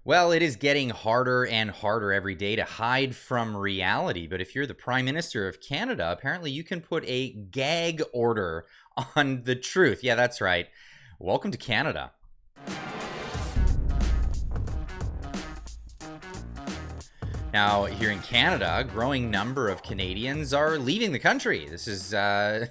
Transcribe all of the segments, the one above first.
Well, it is getting harder and harder every day to hide from reality. But if you're the Prime Minister of Canada, apparently you can put a gag order on the truth. Yeah, that's right. Welcome to Canada. Now, here in Canada, a growing number of Canadians are leaving the country. This is a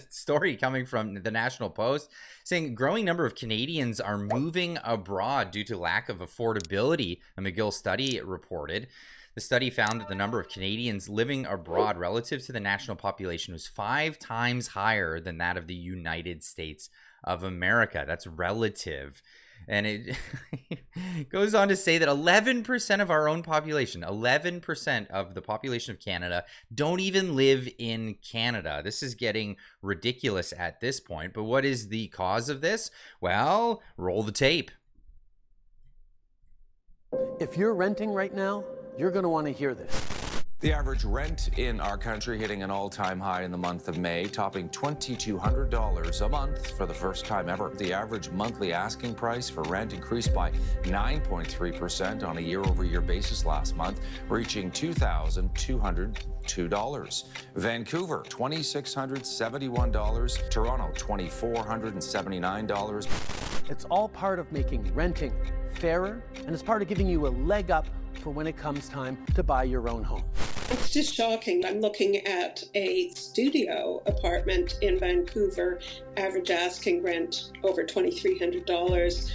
story coming from the National Post saying a growing number of Canadians are moving abroad due to lack of affordability, a McGill study reported. The study found that the number of Canadians living abroad relative to the national population was 5 times higher than that of the United States of America. That's relative. And it goes on to say that 11% of our own population, 11% of the population of Canada, don't even live in Canada. This is getting ridiculous at this point. But what is the cause of this? Well, roll the tape. If you're renting right now, you're going to want to hear this. The average rent in our country hitting an all-time high in the month of May, topping $2,200 a month for the first time ever. The average monthly asking price for rent increased by 9.3% on a year-over-year basis last month, reaching $2,202. Vancouver, $2,671. Toronto, $2,479. It's all part of making renting fairer, and it's part of giving you a leg up for when it comes time to buy your own home. It's just shocking. I'm looking at a studio apartment in Vancouver, average asking rent over $2,300.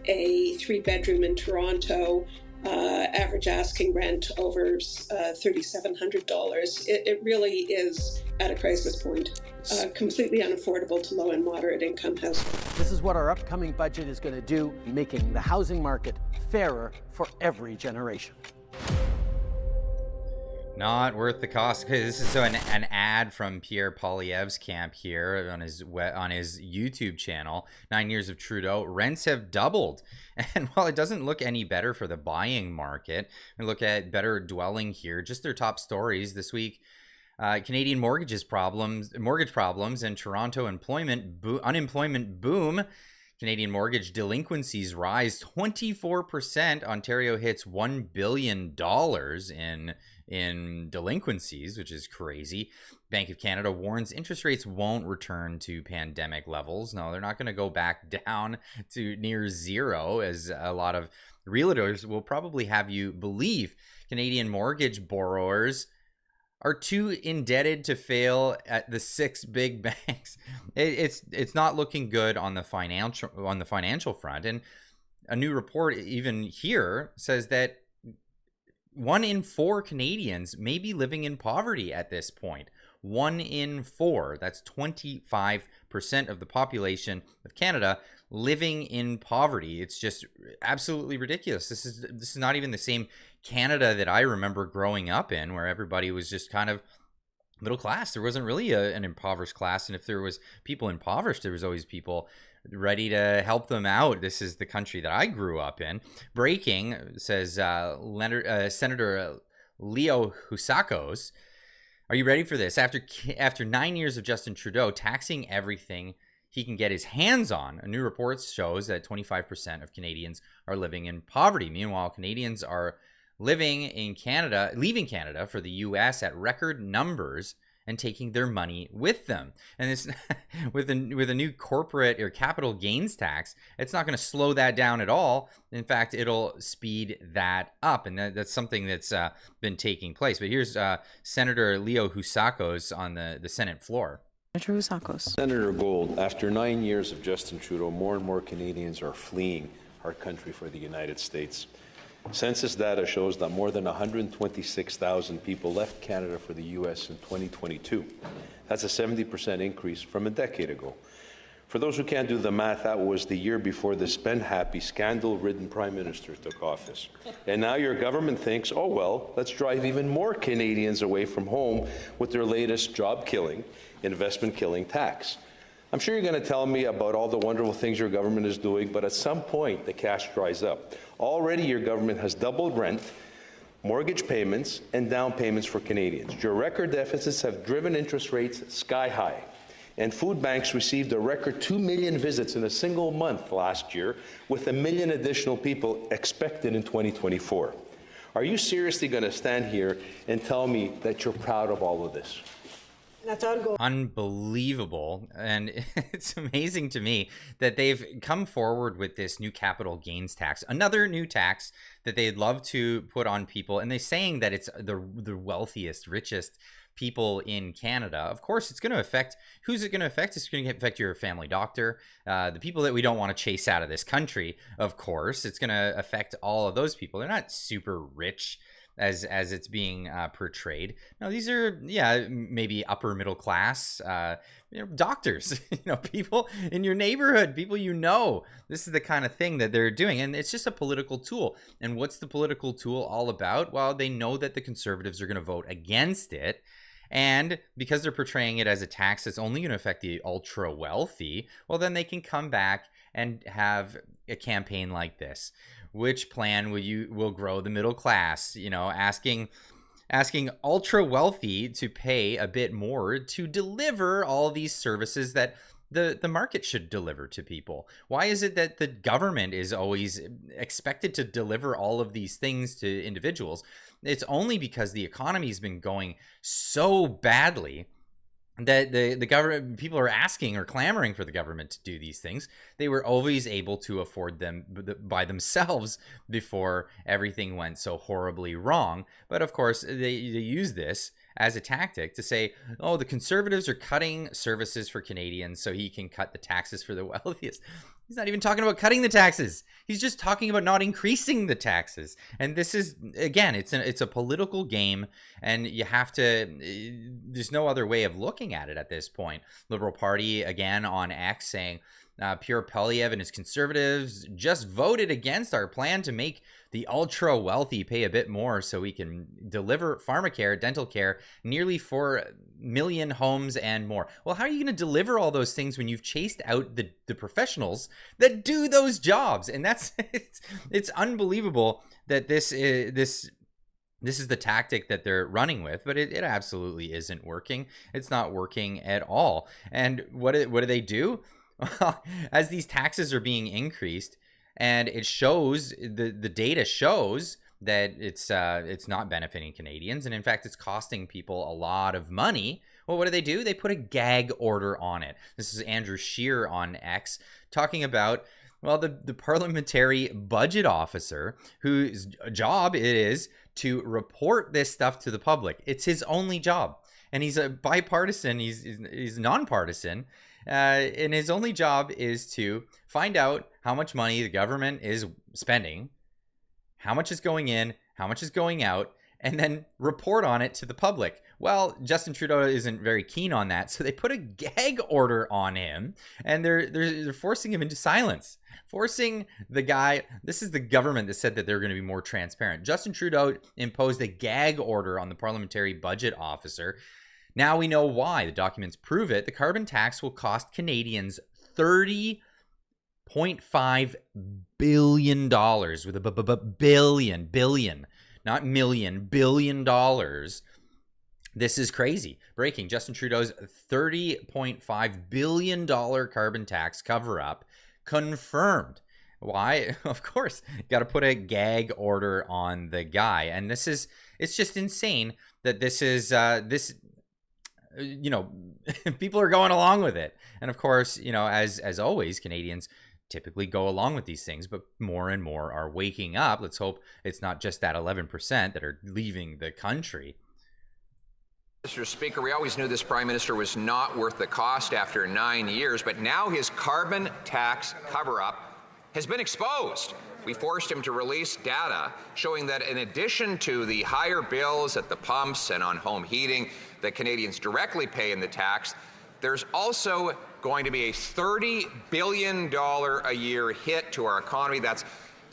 A 3-bedroom in Toronto, average asking rent over $3,700. It really is at a crisis point. Completely unaffordable to low and moderate income households. This is what our upcoming budget is going to do, making the housing market fairer for every generation. Not worth the cost. This is an ad from Pierre camp here on his YouTube channel. 9 years of Trudeau. Rents have doubled. And while it doesn't look any better for the buying market, we look at better dwelling here. Just their top stories this week. Canadian mortgage problems, and Toronto unemployment boom. Canadian mortgage delinquencies rise 24%. Ontario hits $1 billion in delinquencies, which is crazy. Bank of Canada warns interest rates won't return to pandemic levels. No, they're not going to go back down to near zero, as a lot of realtors will probably have you believe. Canadian mortgage borrowers are too indebted to fail at the 6 big banks. It's not looking good on the financial front. And a new report even here says that 1 in 4 Canadians may be living in poverty at this point. 1 in 4. That's 25% of the population of Canada living in poverty. It's just absolutely ridiculous. This is not even the same Canada that I remember growing up in, where everybody was just kind of middle class. There wasn't really an impoverished class, and if there was people impoverished, there was always people ready to help them out. This is the country that I grew up in. Breaking, says Senator Leo Housakos. Are you ready for this? After 9 years of Justin Trudeau taxing everything he can get his hands on, a new report shows that 25% of Canadians are living in poverty. Meanwhile, Canadians are leaving Canada for the U.S. at record numbers and taking their money with them. And this, with a new corporate or capital gains tax, it's not going to slow that down at all. In fact, it'll speed that up, and that's something that's been taking place. But here's Senator Leo Housakos on the Senate floor. Senator Housakos. Senator Gold, after 9 years of Justin Trudeau, more and more Canadians are fleeing our country for the United States. Census data shows that more than 126,000 people left Canada for the U.S. in 2022. That's a 70% increase from a decade ago. For those who can't do the math, that was the year before the spend-happy, scandal-ridden Prime Minister took office. And now your government thinks, oh well, let's drive even more Canadians away from home with their latest job-killing, investment-killing tax. I'm sure you're going to tell me about all the wonderful things your government is doing, but at some point, the cash dries up. Already, your government has doubled rent, mortgage payments, and down payments for Canadians. Your record deficits have driven interest rates sky high. And food banks received a record 2 million visits in a single month last year, with 1 million additional people expected in 2024. Are you seriously going to stand here and tell me that you're proud of all of this? That's ongoing. Unbelievable. And it's amazing to me that they've come forward with this new capital gains tax, another new tax that they'd love to put on people. And they're saying that it's the wealthiest, richest people in Canada. Of course, it's going to affect, who's it going to affect? It's going to affect your family doctor, the people that we don't want to chase out of this country. Of course, it's going to affect all of those people. They're not super rich as it's being portrayed. No, these are, yeah, maybe upper middle class, doctors, people in your neighborhood, people This is the kind of thing that they're doing, and it's just a political tool. And what's the political tool all about? Well, they know that the Conservatives are going to vote against it. And because they're portraying it as a tax that's only going to affect the ultra wealthy, well, then they can come back and have a campaign like this. Which plan will grow the middle class? Asking ultra wealthy to pay a bit more to deliver all these services that the market should deliver to people. Why is it that the government is always expected to deliver all of these things to individuals? It's only because the economy has been going so badly that the government, people are asking or clamoring for the government to do these things. They were always able to afford them by themselves before everything went so horribly wrong. But of course, they use this as a tactic to say, oh, the Conservatives are cutting services for Canadians so he can cut the taxes for the wealthiest. He's not even talking about cutting the taxes. He's just talking about not increasing the taxes. And this is, again, it's a political game, and you have to, there's no other way of looking at it at this point. Liberal Party, again, on X saying, Pierre and his Conservatives just voted against our plan to make the ultra wealthy pay a bit more so we can deliver pharmacare, dental care, nearly 4 million homes and more. Well, how are you going to deliver all those things when you've chased out the professionals that do those jobs? And that's it's unbelievable that this is the tactic that they're running with, but it absolutely isn't working. It's not working at all. And what do they do? As these taxes are being increased, and it shows, the data shows that it's not benefiting Canadians, and in fact it's costing people a lot of money. Well, what do? They put a gag order on it. This is Andrew Scheer on X talking about, well, the parliamentary budget officer whose job it is to report this stuff to the public. It's his only job, and he's a bipartisan. He's nonpartisan. And his only job is to find out how much money the government is spending, how much is going in, how much is going out, and then report on it to the public. Well, Justin Trudeau isn't very keen on that, so they put a gag order on him, and they're forcing him into silence. Forcing the guy, this is the government that said that they're going to be more transparent. Justin Trudeau imposed a gag order on the parliamentary budget officer. Now we know why. The documents prove it. The carbon tax will cost Canadians $30.5 billion, with a billion, not million, $1 billion. This is crazy. Breaking. Justin Trudeau's $30.5 billion carbon tax cover-up confirmed. Why? Of course, got to put a gag order on the guy. And it's just insane that this is, people are going along with it. And of course, as always, Canadians typically go along with these things, but more and more are waking up. Let's hope it's not just that 11% that are leaving the country. Mr. Speaker, we always knew this Prime Minister was not worth the cost after 9 years, but now his carbon tax cover-up has been exposed. We forced him to release data showing that in addition to the higher bills at the pumps and on home heating that Canadians directly pay in the tax, there's also going to be a $30 billion a year hit to our economy. That's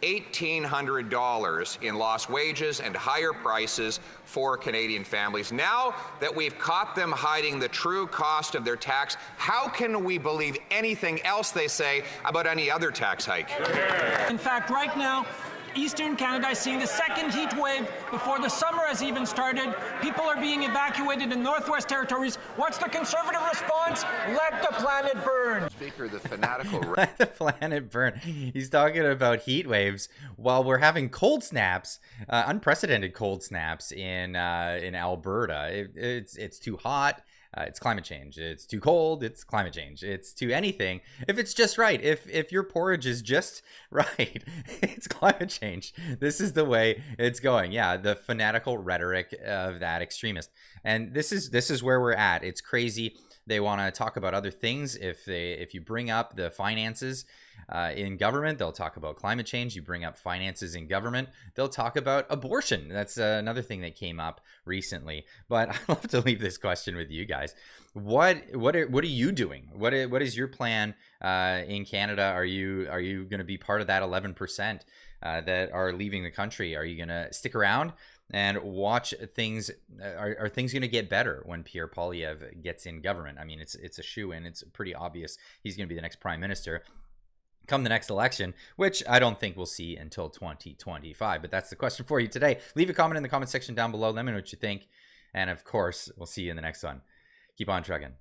$1,800 in lost wages and higher prices for Canadian families. Now that we've caught them hiding the true cost of their tax, how can we believe anything else they say about any other tax hike? In fact, right now, Eastern Canada is seeing the second heat wave before the summer has even started. People are being evacuated in Northwest Territories. What's the Conservative response? Let the planet burn. Speaker, the fanatical Let the planet burn. He's talking about heat waves while we're having cold snaps, unprecedented cold snaps in Alberta. It's too hot. It's climate change. It's too cold. It's climate change. It's too anything. If it's just right, if your porridge is just right, it's climate change. This is the way it's going. Yeah, the fanatical rhetoric of that extremist. And this is where we're at. It's crazy. They want to talk about other things. If you bring up the finances in government, they'll talk about climate change. You bring up finances in government, they'll talk about abortion. That's another thing that came up recently. But I'd love to leave this question with you guys. What are you doing? What is your plan in Canada? Are you going to be part of that 11% that are leaving the country? Are you going to stick around and watch things? Are things going to get better when Pierre Poilievre gets in government? I mean, it's a shoo-in. It's pretty obvious he's going to be the next prime minister come the next election, which I don't think we'll see until 2025. But that's the question for you today. Leave a comment in the comment section down below. Let me know what you think. And of course, we'll see you in the next one. Keep on trucking.